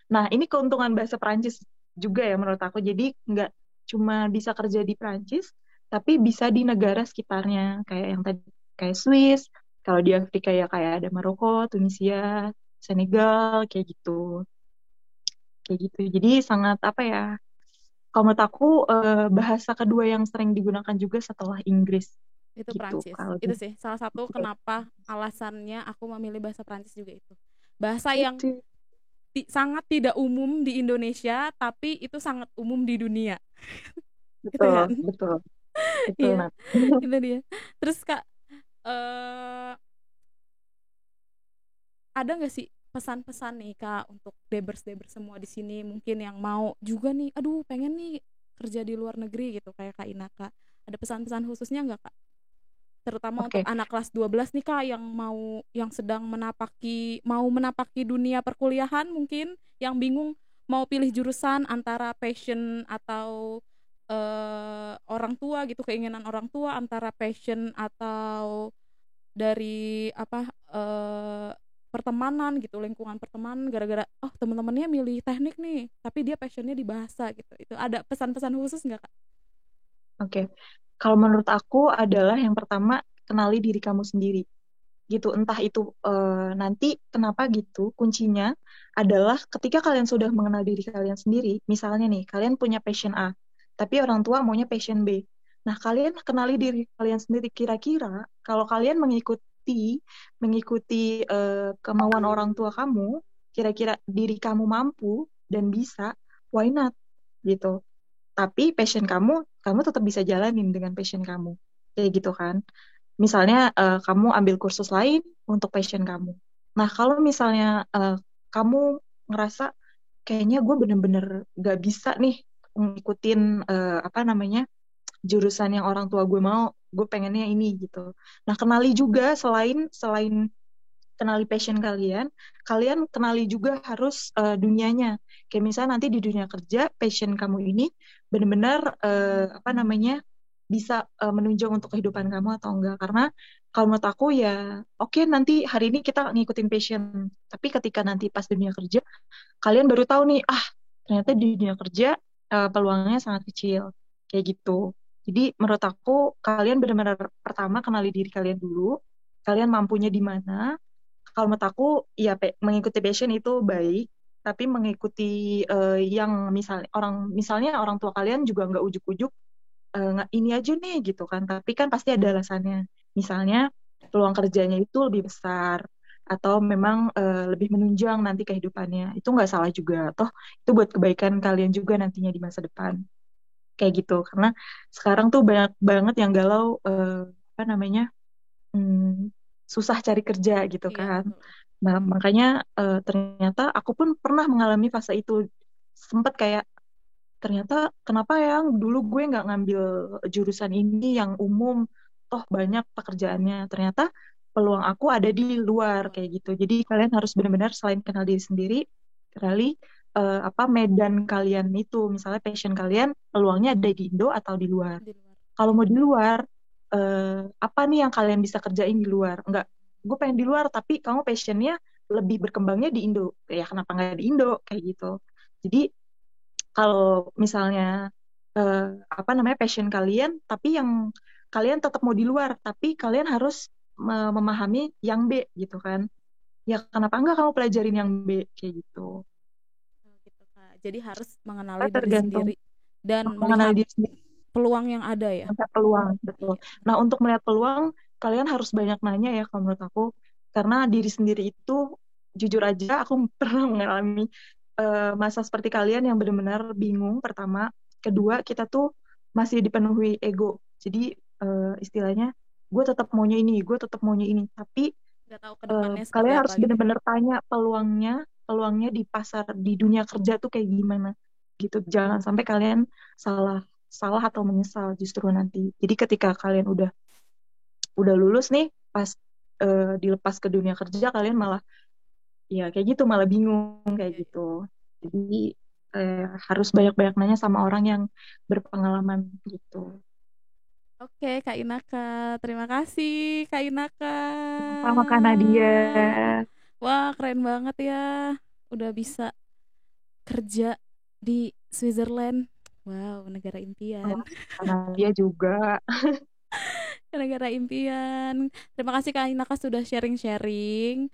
Nah, ini keuntungan bahasa Perancis juga ya menurut aku. Jadi nggak cuma bisa kerja di Perancis, tapi bisa di negara sekitarnya. Kayak yang tadi, kayak Swiss. Kalau di Afrika ya kayak ada Maroko, Tunisia, Senegal, kayak gitu. Kayak gitu. Jadi sangat apa ya, kalau menurut aku bahasa kedua yang sering digunakan juga setelah Inggris Itu gitu. Prancis. Kalau di Itu sih salah satu kenapa alasannya aku memilih bahasa Prancis juga itu. Bahasa yang itu sangat tidak umum di Indonesia, tapi itu sangat umum di dunia. Gitu betul, kan? betul, betul, Iya, Nat. itu dia. Terus Kak, eh ada nggak sih pesan-pesan nih Kak untuk Debers-Debers semua di sini mungkin yang mau juga nih, aduh pengen nih kerja di luar negeri gitu kayak Kak Inaka. Ada pesan-pesan khususnya nggak Kak? Terutama untuk Oke, anak kelas 12 nih Kak yang mau yang sedang menapaki dunia perkuliahan mungkin yang bingung mau pilih jurusan antara passion atau orang tua gitu, keinginan orang tua antara passion atau dari apa pertemanan gitu, lingkungan pertemanan gara-gara oh teman-temannya milih teknik nih tapi dia passionnya di bahasa gitu. Itu ada pesan-pesan khusus nggak Kak? oke. Kalau menurut aku adalah yang pertama kenali diri kamu sendiri gitu. Entah itu nanti kenapa gitu. Kuncinya adalah ketika kalian sudah mengenal diri kalian sendiri. Misalnya nih, kalian punya passion A, tapi orang tua maunya passion B. Nah, kalian kenali diri kalian sendiri. Kira-kira kalau kalian mengikuti kemauan orang tua kamu, kira-kira diri kamu mampu dan bisa, why not gitu. Tapi passion kamu tetap bisa jalanin dengan passion kamu. Kayak gitu kan. Misalnya kamu ambil kursus lain untuk passion kamu. Nah, kalau misalnya kamu ngerasa kayaknya gue bener-bener gak bisa nih ngikutin apa namanya jurusan yang orang tua gue mau, gue pengennya ini gitu. Nah, kenali juga selain selain kenali passion kalian, kalian kenali juga harus dunianya. Kayak misalnya nanti di dunia kerja, passion kamu ini benar-benar apa namanya bisa menunjang untuk kehidupan kamu atau enggak. Karena kalau menurut aku ya, oke nanti hari ini kita ngikutin passion, tapi ketika nanti pas dunia kerja, kalian baru tahu nih, ah ternyata di dunia kerja peluangnya sangat kecil, kayak gitu. Jadi menurut aku kalian benar-benar pertama kenali diri kalian dulu, kalian mampunya di mana, kalau menurut aku ya mengikuti passion itu baik, tapi mengikuti yang misalnya orang tua kalian juga nggak ujuk-ujuk nggak ini aja nih gitu kan, tapi kan pasti ada alasannya. Misalnya peluang kerjanya itu lebih besar atau memang lebih menunjang nanti kehidupannya. Itu nggak salah juga, toh itu buat kebaikan kalian juga nantinya di masa depan. Kayak gitu. Karena sekarang tuh banyak banget yang galau apa namanya? hmm, susah cari kerja gitu Iya kan. betul. Nah, makanya ternyata aku pun pernah mengalami fase itu. Sempet kayak, ternyata kenapa ya dulu gue nggak ngambil jurusan ini yang umum, toh banyak pekerjaannya. Ternyata peluang aku ada di luar Luar kayak gitu. Jadi kalian harus benar-benar selain kenal diri sendiri, kenali apa medan kalian itu. Misalnya passion kalian, peluangnya ada di Indo atau di luar. di luar. Kalau mau di luar, apa nih yang kalian bisa kerjain di luar? Enggak, gue pengen di luar, tapi kamu passionnya lebih berkembangnya di Indo. Ya kenapa nggak di Indo? Kayak gitu. Jadi kalau misalnya eh, apa namanya passion kalian, tapi yang kalian tetap mau di luar, tapi kalian harus memahami yang B gitu kan? Ya kenapa enggak kamu pelajarin yang B kayak gitu? Oh, gitu Kak. Jadi harus Kita mengenali diri tergantung sendiri dan mengenali melihat diri sendiri, peluang yang ada ya. melihat peluang, betul. Iya. Nah, untuk melihat peluang, kalian harus banyak nanya ya kalau menurut aku, karena diri sendiri itu jujur aja aku pernah mengalami masa seperti kalian yang benar-benar bingung pertama, kedua kita tuh masih dipenuhi ego. Jadi istilahnya gue tetap maunya ini, gue tetap maunya ini, tapi Nggak tahu ke depannya seperti kalian apa harus gitu ya. benar-benar tanya peluangnya, peluangnya di pasar di dunia kerja tuh kayak gimana gitu. Jangan sampai kalian salah salah atau menyesal justru nanti. Jadi ketika kalian udah lulus nih, pas dilepas ke dunia kerja kalian malah ya kayak gitu, malah bingung kayak Iya, iya. gitu. Jadi harus banyak-banyak nanya sama orang yang berpengalaman gitu. Oke, Kak Inaka. Terima kasih, Kak Inaka. Sama Kak Nadia. Wah, keren banget ya. Udah bisa kerja di Switzerland. Wow, negara impian. Karena dia juga. Negara impian. Terima kasih Kak Inaka sudah sharing-sharing.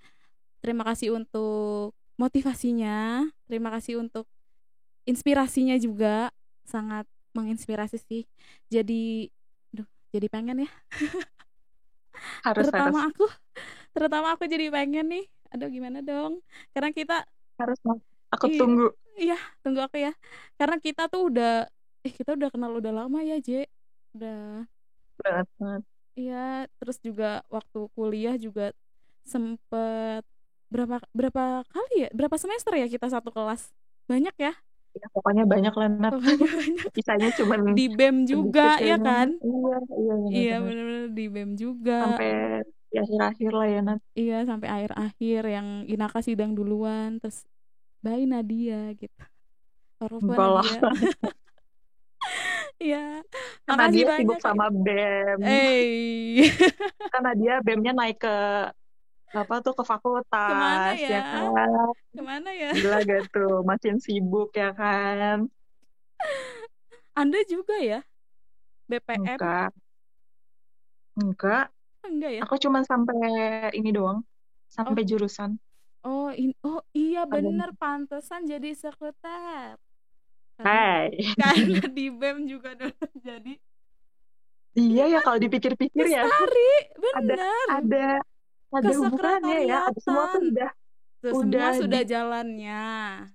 Terima kasih untuk motivasinya. Terima kasih untuk inspirasinya juga. Sangat menginspirasi sih. Jadi, jadi pengen ya. Harus Terutama aku jadi pengen nih. Aduh gimana dong? Karena kita harus. Aku tunggu. Iya, tunggu aku ya. Karena kita tuh kita udah kenal udah lama ya, J. Udah Banget. Iya, terus juga waktu kuliah juga sempet berapa kali ya? Berapa semester ya kita satu kelas? Banyak ya? Ya, pokoknya banyak lah, Nat. Pokoknya banyak. Sisanya cuma Di BEM juga ya kan? Iya Iya, benar-benar. bener-bener di BEM juga. Sampai di akhir-akhir lah ya, Nat. Iya, sampai akhir-akhir yang Inaka sidang duluan, terus bye Nadia gitu. Enggak lah. Nadia. Iya, Karena makasih dia banyak. sibuk sama BEM. Karena dia BEM-nya naik ke ke fakultas. Kemana ya? Kan? Kemana ya? Gila gak tuh, makin sibuk ya kan? Anda juga ya? BPM? Enggak ya? Aku cuma sampai ini doang, sampai jurusan. Oh iya bener, pantesan jadi sekretari. Karena di BEM juga dulu jadi. Iya ya, kalau dipikir-pikir ya. Bener. Ada hubungannya ya. Semua tuh semua sudah jalannya.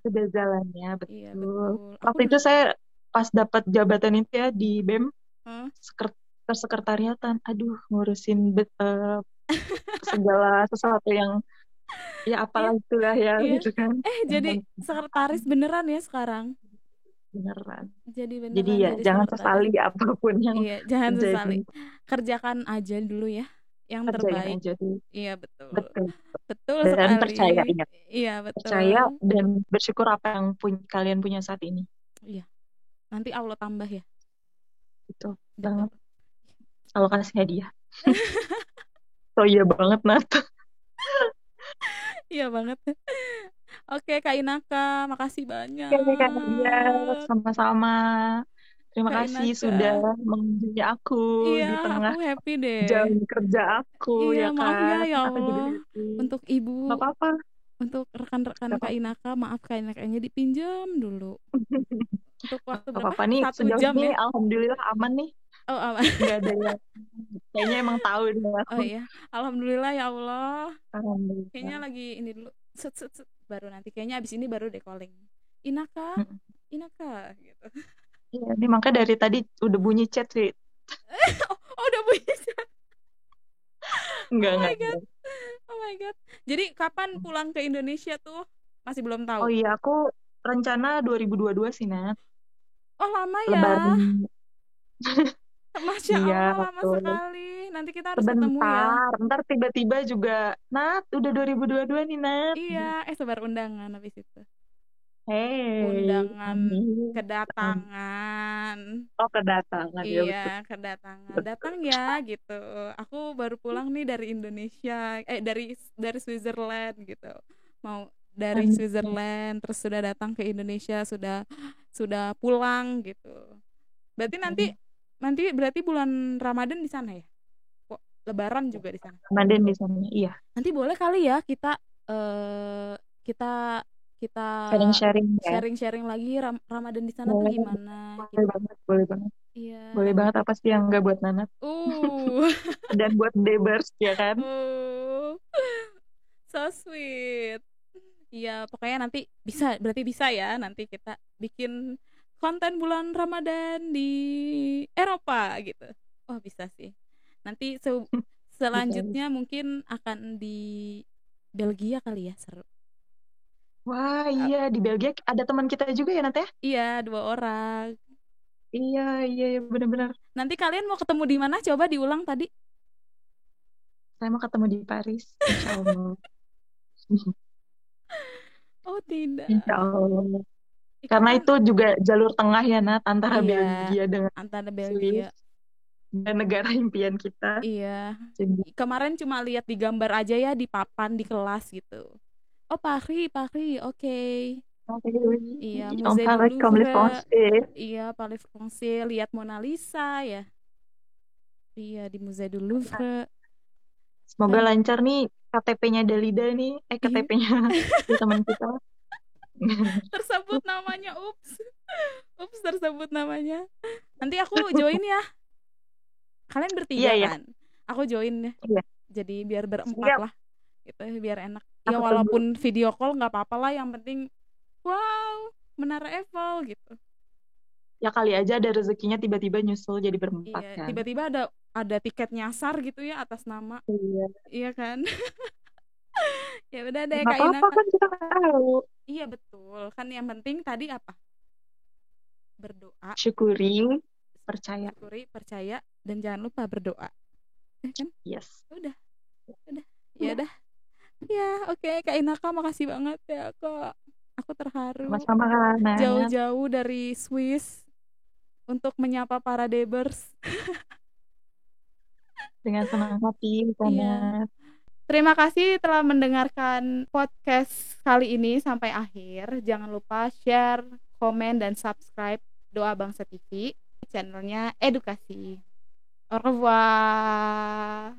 Betul. Iya, betul. Waktu itu saya pas dapat jabatan itu ya di BEM, sekretariatan. Aduh, ngurusin segala sesuatu yang ya apalah itulah ya gitu kan. Jadi sekretaris beneran ya sekarang. Beneran. Jadi ya jangan sesali apapun yang jangan sesali. Kerjakan aja dulu ya yang terbaik. Aja dulu. Iya, betul dan sekali. Percaya, ingat. Iya, betul. Percaya dan bersyukur apa yang kalian punya saat ini. Iya. Nanti Allah tambah ya. Betul banget. Allah kasih hadiah. So iya banget, Nat. Iya banget. Oke, Kak Inaka, makasih banyak. Oke, Kak Nadia, sama-sama. Terima kasih sudah mengunjungi aku di tengah aku happy deh. jam kerja aku. Iya, ya maaf kan? ya Allah. Untuk ibu, gak apa-apa. Untuk rekan-rekan Kak Inaka, maaf Kak Inakanya dipinjam dulu. Untuk waktu berapa? Apa nih, 1 jam nih, ya? Alhamdulillah aman nih. Oh, aman. Gak ada yang kayaknya emang tahu deh aku. Oh iya, alhamdulillah ya Allah. Alhamdulillah. Kayaknya lagi ini dulu, baru nanti kayaknya abis ini baru deh calling. Inaka gitu. Iya, ini makanya dari tadi udah bunyi chat sih. Udah bunyi chat. Enggak. Oh my god. Jadi kapan pulang ke Indonesia tuh? Masih belum tahu. Oh iya, aku rencana 2022 sih, Nat. Oh, lama ya. Lebaran. Masya Allah, lama sekali. Nanti kita harus ketemu ya. Ntar tiba-tiba juga, Nat, udah 2022 nih, Nat. Iya, sebar undangan habis itu. Undangan kedatangan. Oh, kedatangan. Iya, kedatangan. Datang ya gitu. Aku baru pulang nih dari Indonesia, dari Switzerland gitu. Mau dari Switzerland terus sudah datang ke Indonesia, sudah pulang gitu. Berarti berarti bulan Ramadan di sana ya? Kok Lebaran juga di sana? Ramadan di sana, iya. Nanti boleh kali ya kita sharing-sharing lagi Ramadan di sana tuh gimana? Boleh banget. Iya. Boleh banget, apa sih yang nggak buat Nanat? Dan buat Debers ya kan? So sweet. Iya, pokoknya nanti berarti bisa ya nanti kita bikin konten bulan Ramadan di Eropa gitu. Oh, bisa sih. Nanti selanjutnya mungkin akan di Belgia kali ya, seru. Wah, iya, di Belgia ada teman kita juga ya, Nat ya? Iya, 2 orang. Iya, benar-benar. Nanti kalian mau ketemu di mana? Coba diulang tadi. Saya mau ketemu di Paris, insya Allah. Oh, tidak. Insya Allah. Karena itu juga jalur tengah ya, Nat, antara Belgia dengan Belgia dan negara impian kita. Iya. Kemarin cuma lihat di gambar aja ya, di papan di kelas gitu. Oh, Paris, oke. Iya, On Musée du parle comme les Louvre. Français. Iya, Palais Français, lihat Mona Lisa ya. Iya, di Musée du Louvre. Semoga Kan lancar nih KTP-nya Dalida nih. iya, KTP-nya di teman kita. tersebut namanya. Ups. Ups, tersebut namanya. Nanti aku join ya. Kalian Iya, bertiga iya. kan? Aku join ya. Iya. Jadi biar berempat Siap. lah. Gitu, biar enak. Ya Aku tunggu. walaupun video call nggak apa-apa lah, yang penting wow, Menara Eiffel gitu. Ya kali aja ada rezekinya tiba-tiba nyusul jadi berempat Iya, kan. tiba-tiba ada tiket nyasar gitu ya atas nama. Iya. Iya kan? Ya udah deh Nggak Kak Ina. apa-apa kan kita nggak tahu. Iya betul. Kan yang penting tadi apa? Berdoa, Syukuri, percaya. syukuri, percaya, dan jangan lupa berdoa. Kan? Yes. Udah, udah. Ya Udah. udah. Ya, oke Kak Inaka, makasih banget ya Kak. Aku terharu Sama-sama Nat. jauh-jauh dari Swiss untuk menyapa para Debers. Dengan senang hati, Iya. Nat. Terima kasih telah mendengarkan podcast kali ini sampai akhir. Jangan lupa share, komen, dan subscribe Doa Bangsa TV, channelnya edukasi. Au revoir.